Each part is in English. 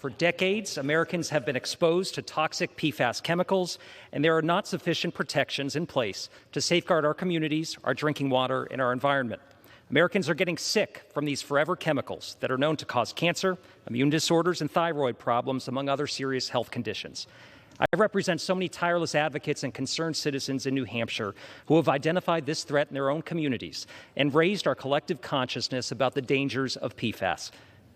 For decades, Americans have been exposed to toxic PFAS chemicals, and there are not sufficient protections in place to safeguard our communities, our drinking water, and our environment. Americans are getting sick from these forever chemicals that are known to cause cancer, immune disorders, and thyroid problems, among other serious health conditions. I represent so many tireless advocates and concerned citizens in New Hampshire who have identified this threat in their own communities and raised our collective consciousness about the dangers of PFAS.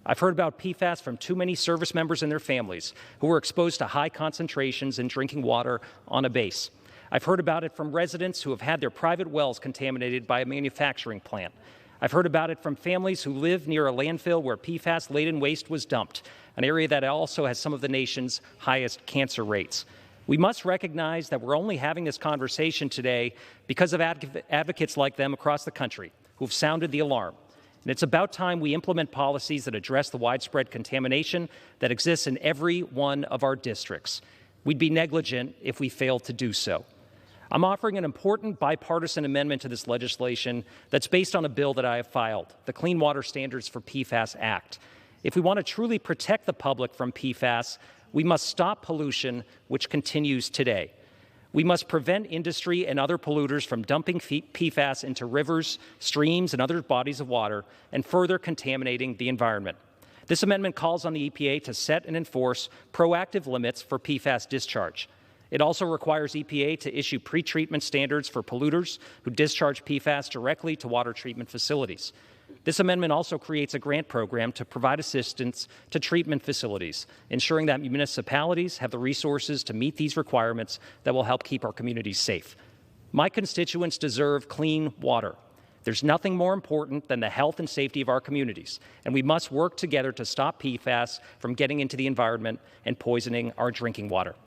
I've heard about PFAS from too many service members and their families who were exposed to high concentrations in drinking water on a base. I've heard about it from residents who have had their private wells contaminated by a manufacturing plant. I've heard about it from families who live near a landfill where PFAS-laden waste was dumped, an area that also has some of the nation's highest cancer rates. We must recognize that we're only having this conversation today because of advocates like them across the country who've sounded the alarm. And it's about time we implement policies that address the widespread contamination that exists in every one of our districts. We'd be negligent if we failed to do so. I'm offering an important bipartisan amendment to this legislation that's based on a bill that I have filed, the Clean Water Standards for PFAS Act. If we want to truly protect the public from PFAS, we must stop pollution, which continues today. We must prevent industry and other polluters from dumping PFAS into rivers, streams, and other bodies of water and further contaminating the environment. This amendment calls on the EPA to set and enforce proactive limits for PFAS discharge. It also requires EPA to issue pretreatment standards for polluters who discharge PFAS directly to water treatment facilities. This amendment also creates a grant program to provide assistance to treatment facilities, ensuring that municipalities have the resources to meet these requirements that will help keep our communities safe. My constituents deserve clean water. There's nothing more important than the health and safety of our communities, and we must work together to stop PFAS from getting into the environment and poisoning our drinking water.